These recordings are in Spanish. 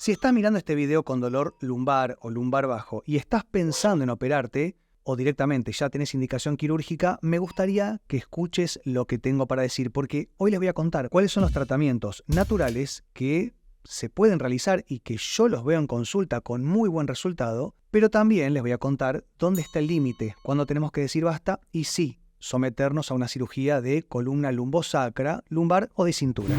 Si estás mirando este video con dolor lumbar o lumbar bajo y estás pensando en operarte o directamente ya tenés indicación quirúrgica, me gustaría que escuches lo que tengo para decir, porque hoy les voy a contar cuáles son los tratamientos naturales que se pueden realizar y que yo los veo en consulta con muy buen resultado, pero también les voy a contar dónde está el límite, cuándo tenemos que decir basta y sí, someternos a una cirugía de columna lumbosacra, lumbar o de cintura.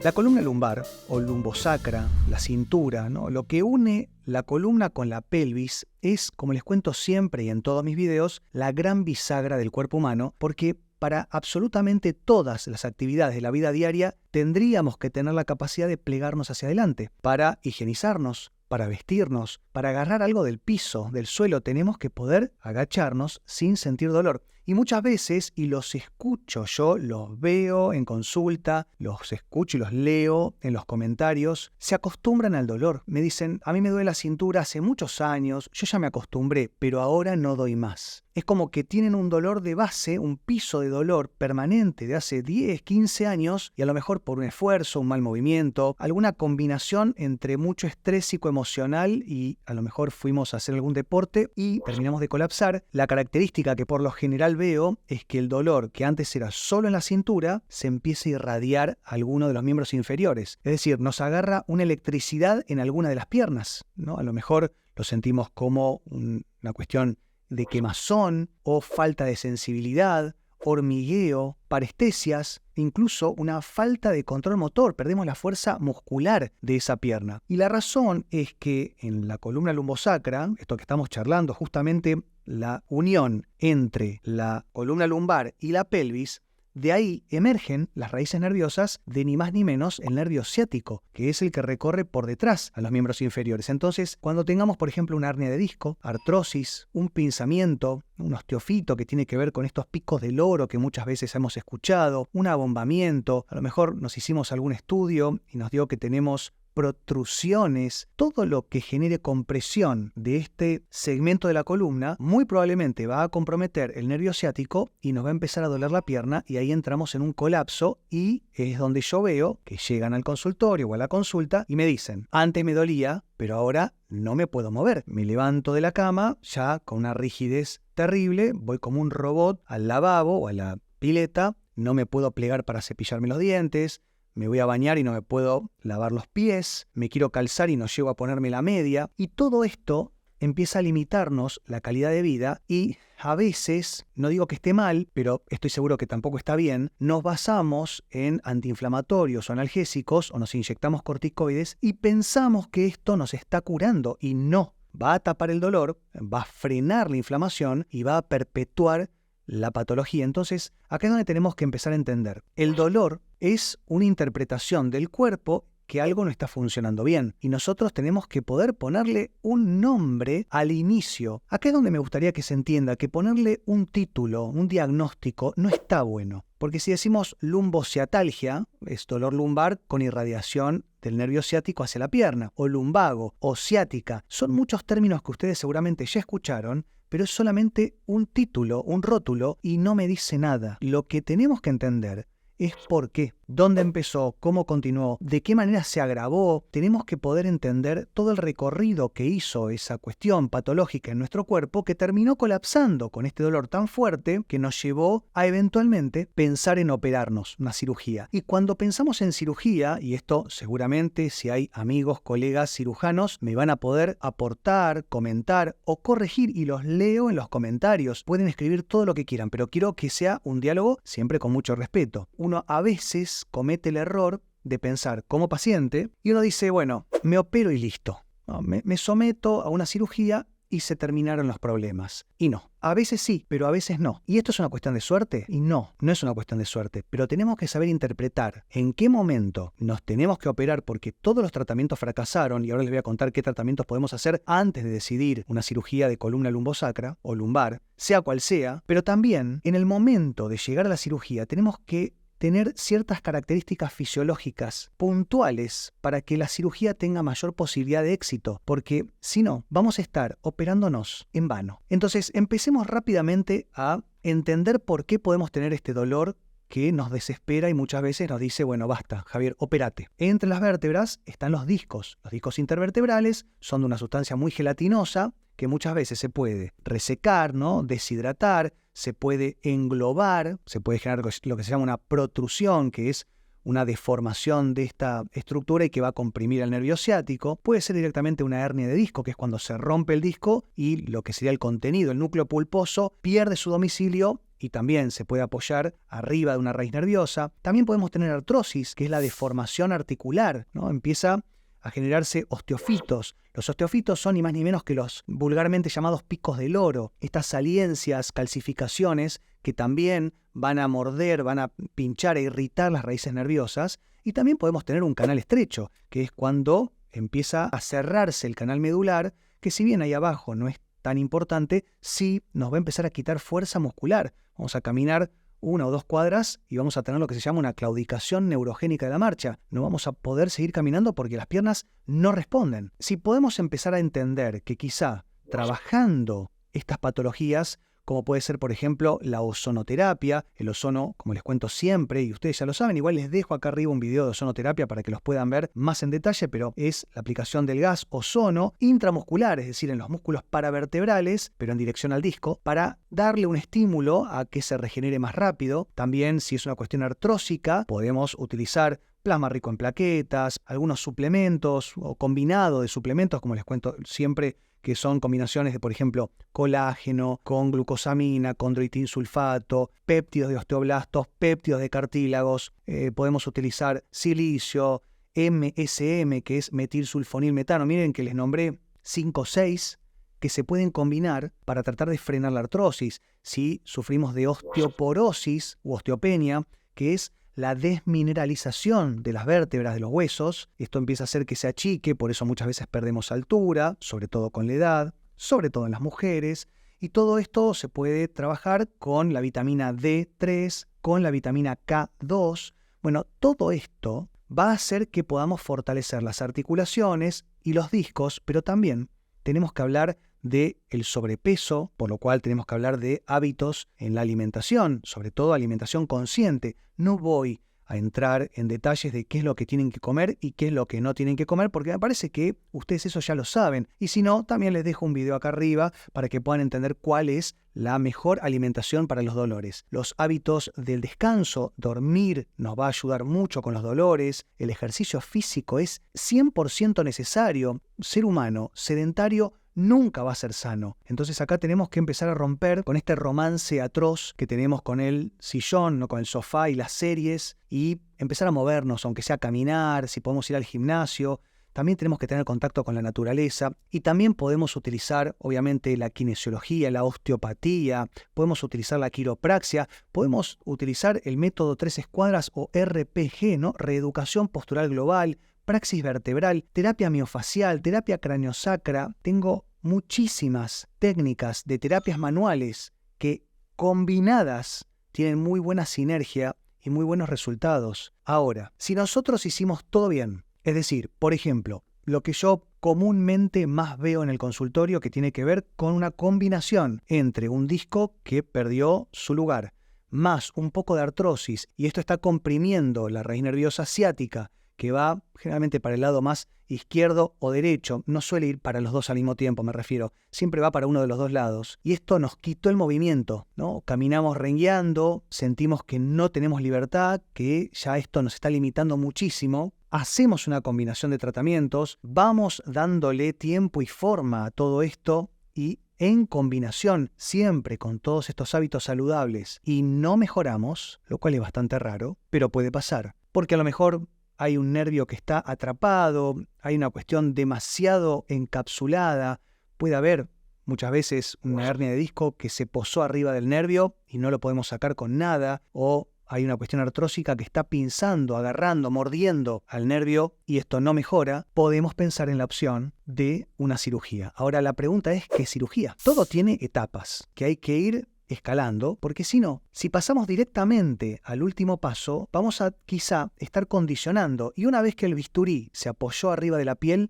La columna lumbar o lumbosacra, la cintura, ¿no? Lo que une la columna con la pelvis es, como les cuento siempre y en todos mis videos, la gran bisagra del cuerpo humano, porque para absolutamente todas las actividades de la vida diaria tendríamos que tener la capacidad de plegarnos hacia adelante. Para higienizarnos, para vestirnos, para agarrar algo del piso, del suelo, tenemos que poder agacharnos sin sentir dolor. Y muchas veces, y los escucho yo, los veo en consulta, los escucho y los leo en los comentarios, se acostumbran al dolor. Me dicen, a mí me duele la cintura hace muchos años, yo ya me acostumbré, pero ahora no doy más. Es como que tienen un dolor de base, un piso de dolor permanente de hace 10, 15 años, y a lo mejor por un esfuerzo, un mal movimiento, alguna combinación entre mucho estrés psicoemocional y a lo mejor fuimos a hacer algún deporte y terminamos de colapsar. La característica que por lo general veo es que el dolor que antes era solo en la cintura se empieza a irradiar a alguno de los miembros inferiores. Es decir, nos agarra una electricidad en alguna de las piernas, ¿no? A lo mejor lo sentimos como una cuestión de quemazón o falta de sensibilidad, hormigueo, parestesias, incluso una falta de control motor, perdemos la fuerza muscular de esa pierna. Y la razón es que en la columna lumbosacra, esto que estamos charlando, justamente la unión entre la columna lumbar y la pelvis, de ahí emergen las raíces nerviosas de ni más ni menos el nervio ciático, que es el que recorre por detrás a los miembros inferiores. Entonces, cuando tengamos, por ejemplo, una hernia de disco, artrosis, un pinzamiento, un osteofito que tiene que ver con estos picos del loro que muchas veces hemos escuchado, un abombamiento, a lo mejor nos hicimos algún estudio y nos dio que tenemos protrusiones, todo lo que genere compresión de este segmento de la columna, muy probablemente va a comprometer el nervio ciático y nos va a empezar a doler la pierna y ahí entramos en un colapso y es donde yo veo que llegan al consultorio o a la consulta y me dicen, antes me dolía, pero ahora no me puedo mover. Me levanto de la cama ya con una rigidez terrible, voy como un robot al lavabo o a la pileta, no me puedo plegar para cepillarme los dientes, me voy a bañar y no me puedo lavar los pies, me quiero calzar y no llego a ponerme la media, y todo esto empieza a limitarnos la calidad de vida y a veces, no digo que esté mal, pero estoy seguro que tampoco está bien, nos basamos en antiinflamatorios o analgésicos o nos inyectamos corticoides y pensamos que esto nos está curando y no, va a tapar el dolor, va a frenar la inflamación y va a perpetuar la patología. Entonces, acá es donde tenemos que empezar a entender. El dolor es una interpretación del cuerpo que algo no está funcionando bien y nosotros tenemos que poder ponerle un nombre al inicio. Acá es donde me gustaría que se entienda que ponerle un título, un diagnóstico, no está bueno. Porque si decimos lumbociatalgia, es dolor lumbar con irradiación del nervio ciático hacia la pierna, o lumbago, o ciática, son muchos términos que ustedes seguramente ya escucharon, pero es solamente un título, un rótulo, y no me dice nada. Lo que tenemos que entender es por qué, dónde empezó, cómo continuó, de qué manera se agravó. Tenemos que poder entender todo el recorrido que hizo esa cuestión patológica en nuestro cuerpo que terminó colapsando con este dolor tan fuerte que nos llevó a eventualmente pensar en operarnos, una cirugía. Y cuando pensamos en cirugía, y esto seguramente si hay amigos, colegas cirujanos, me van a poder aportar, comentar o corregir y los leo en los comentarios. Pueden escribir todo lo que quieran, pero quiero que sea un diálogo siempre con mucho respeto. Uno a veces comete el error de pensar como paciente y uno dice, bueno, me opero y listo. No, me someto a una cirugía y se terminaron los problemas. Y no, a veces sí, pero a veces no. ¿Y esto es una cuestión de suerte? Y no, no es una cuestión de suerte, pero tenemos que saber interpretar en qué momento nos tenemos que operar porque todos los tratamientos fracasaron y ahora les voy a contar qué tratamientos podemos hacer antes de decidir una cirugía de columna lumbosacra o lumbar, sea cual sea, pero también en el momento de llegar a la cirugía tenemos que tener ciertas características fisiológicas puntuales para que la cirugía tenga mayor posibilidad de éxito, porque si no, vamos a estar operándonos en vano. Entonces, empecemos rápidamente a entender por qué podemos tener este dolor que nos desespera y muchas veces nos dice, bueno, basta, Javier, opérate. Entre las vértebras están los discos. Los discos intervertebrales son de una sustancia muy gelatinosa que muchas veces se puede resecar, ¿no? Deshidratar, se puede englobar, se puede generar lo que se llama una protrusión, que es una deformación de esta estructura y que va a comprimir el nervio ciático. Puede ser directamente una hernia de disco, que es cuando se rompe el disco y lo que sería el contenido, el núcleo pulposo, pierde su domicilio y también se puede apoyar arriba de una raíz nerviosa. También podemos tener artrosis, que es la deformación articular, ¿no? Empieza a generarse osteofitos. Los osteofitos son ni más ni menos que los vulgarmente llamados picos del loro, estas saliencias, calcificaciones que también van a morder, van a pinchar e irritar las raíces nerviosas. Y también podemos tener un canal estrecho, que es cuando empieza a cerrarse el canal medular, que si bien ahí abajo no es tan importante, sí nos va a empezar a quitar fuerza muscular. Vamos a caminar 1 o 2 cuadras y vamos a tener lo que se llama una claudicación neurogénica de la marcha. No vamos a poder seguir caminando porque las piernas no responden. Si podemos empezar a entender que quizá trabajando estas patologías, como puede ser, por ejemplo, la ozonoterapia, el ozono, como les cuento siempre, y ustedes ya lo saben, igual les dejo acá arriba un video de ozonoterapia para que los puedan ver más en detalle, pero es la aplicación del gas ozono intramuscular, es decir, en los músculos paravertebrales, pero en dirección al disco, para darle un estímulo a que se regenere más rápido. También, si es una cuestión artrósica, podemos utilizar plasma rico en plaquetas, algunos suplementos o combinado de suplementos, como les cuento siempre, que son combinaciones de, por ejemplo, colágeno con glucosamina, condroitinsulfato, péptidos de osteoblastos, péptidos de cartílagos. Podemos utilizar silicio, MSM, que es metilsulfonilmetano. Miren que les nombré 5 o 6 que se pueden combinar para tratar de frenar la artrosis. Si sufrimos de osteoporosis u osteopenia, que es la desmineralización de las vértebras de los huesos, esto empieza a hacer que se achique, por eso muchas veces perdemos altura, sobre todo con la edad, sobre todo en las mujeres, y todo esto se puede trabajar con la vitamina D3, con la vitamina K2. Bueno, todo esto va a hacer que podamos fortalecer las articulaciones y los discos, pero también tenemos que hablar del sobrepeso, por lo cual tenemos que hablar de hábitos en la alimentación, sobre todo alimentación consciente. No voy a entrar en detalles de qué es lo que tienen que comer y qué es lo que no tienen que comer, porque me parece que ustedes eso ya lo saben. Y si no, también les dejo un video acá arriba para que puedan entender cuál es la mejor alimentación para los dolores. Los hábitos del descanso, dormir, nos va a ayudar mucho con los dolores. El ejercicio físico es 100% necesario. Ser humano sedentario nunca va a ser sano. Entonces acá tenemos que empezar a romper con este romance atroz que tenemos con el sillón, no con el sofá y las series, y empezar a movernos, aunque sea caminar, si podemos ir al gimnasio. También tenemos que tener contacto con la naturaleza y también podemos utilizar, obviamente, la kinesiología, la osteopatía, podemos utilizar la quiropraxia, podemos utilizar el método 3 escuadras o RPG, ¿no? Reeducación postural global, praxis vertebral, terapia miofacial, terapia craniosacra. Tengo muchísimas técnicas de terapias manuales que combinadas tienen muy buena sinergia y muy buenos resultados. Ahora, si nosotros hicimos todo bien, es decir, por ejemplo, lo que yo comúnmente más veo en el consultorio que tiene que ver con una combinación entre un disco que perdió su lugar, más un poco de artrosis, y esto está comprimiendo la raíz nerviosa ciática, que va generalmente para el lado más izquierdo o derecho, no suele ir para los dos al mismo tiempo, me refiero, siempre va para uno de los dos lados. Y esto nos quitó el movimiento, ¿no? Caminamos rengueando, sentimos que no tenemos libertad, que ya esto nos está limitando muchísimo. Hacemos una combinación de tratamientos, vamos dándole tiempo y forma a todo esto y en combinación siempre con todos estos hábitos saludables y no mejoramos, lo cual es bastante raro, pero puede pasar, porque a lo mejor hay un nervio que está atrapado, hay una cuestión demasiado encapsulada, puede haber muchas veces una hernia de disco que se posó arriba del nervio y no lo podemos sacar con nada, o hay una cuestión artrósica que está pinzando, agarrando, mordiendo al nervio y esto no mejora. Podemos pensar en la opción de una cirugía. Ahora la pregunta es, ¿qué cirugía? Todo tiene etapas que hay que ir escalando, porque si no, si pasamos directamente al último paso, vamos a quizá estar condicionando y una vez que el bisturí se apoyó arriba de la piel,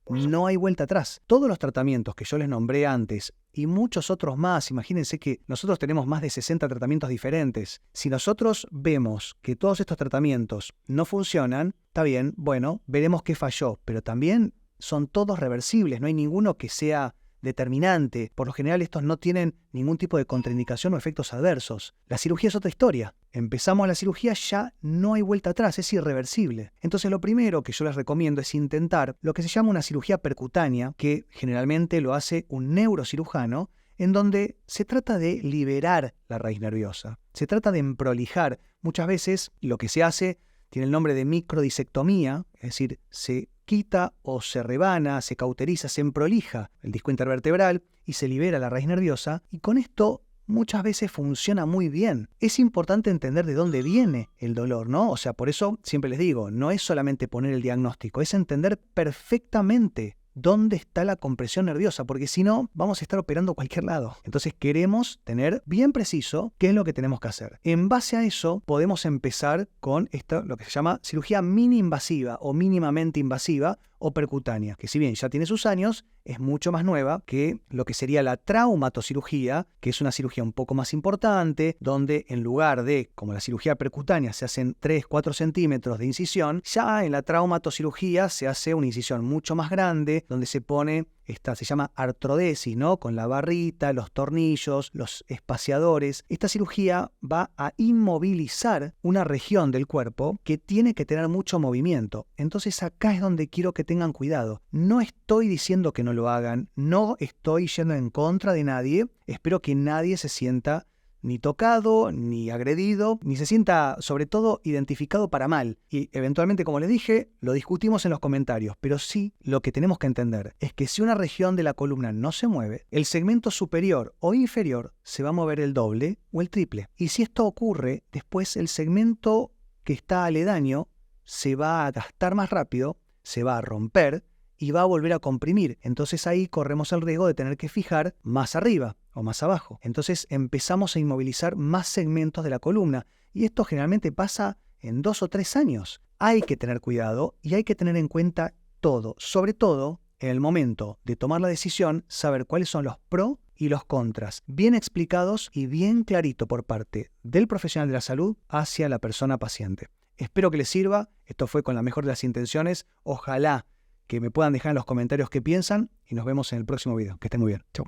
No hay vuelta atrás. Todos los tratamientos que yo les nombré antes y muchos otros más, imagínense que nosotros tenemos más de 60 tratamientos diferentes. Si nosotros vemos que todos estos tratamientos no funcionan, está bien, bueno, veremos qué falló, pero también son todos reversibles, no hay ninguno que sea determinante. Por lo general estos no tienen ningún tipo de contraindicación o efectos adversos. La cirugía es otra historia. Empezamos la cirugía, ya no hay vuelta atrás, es irreversible. Entonces lo primero que yo les recomiendo es intentar lo que se llama una cirugía percutánea, que generalmente lo hace un neurocirujano, en donde se trata de liberar la raíz nerviosa. Se trata de emprolijar. Muchas veces lo que se hace tiene el nombre de microdisectomía, es decir, se quita o se rebana, se cauteriza, se emprolija el disco intervertebral y se libera la raíz nerviosa, y con esto muchas veces funciona muy bien. Es importante entender de dónde viene el dolor, ¿no? O sea, por eso siempre les digo, no es solamente poner el diagnóstico, es entender perfectamente dónde está la compresión nerviosa, porque si no, vamos a estar operando a cualquier lado. Entonces queremos tener bien preciso qué es lo que tenemos que hacer. En base a eso, podemos empezar con esto, lo que se llama cirugía mini invasiva o mínimamente invasiva o percutánea, que si bien ya tiene sus años, es mucho más nueva que lo que sería la traumatocirugía, que es una cirugía un poco más importante, donde en lugar de, como la cirugía percutánea, se hacen 3-4 centímetros de incisión, ya en la traumatocirugía se hace una incisión mucho más grande, donde se pone se llama artrodesis, ¿no? Con la barrita, los tornillos, los espaciadores. Esta cirugía va a inmovilizar una región del cuerpo que tiene que tener mucho movimiento. Entonces acá es donde quiero que tengan cuidado. No estoy diciendo que no lo hagan, no estoy yendo en contra de nadie. Espero que nadie se sienta ni tocado, ni agredido, ni se sienta, sobre todo, identificado para mal. Y eventualmente, como les dije, lo discutimos en los comentarios, pero sí lo que tenemos que entender es que si una región de la columna no se mueve, el segmento superior o inferior se va a mover el doble o el triple. Y si esto ocurre, después el segmento que está aledaño se va a gastar más rápido, se va a romper y va a volver a comprimir. Entonces ahí corremos el riesgo de tener que fijar más arriba o más abajo. Entonces empezamos a inmovilizar más segmentos de la columna y esto generalmente pasa en 2 o 3 años. Hay que tener cuidado y hay que tener en cuenta todo, sobre todo en el momento de tomar la decisión, saber cuáles son los pros y los contras, bien explicados y bien clarito por parte del profesional de la salud hacia la persona paciente. Espero que les sirva. Esto fue con la mejor de las intenciones. Ojalá que me puedan dejar en los comentarios qué piensan y nos vemos en el próximo video. Que estén muy bien. Chau.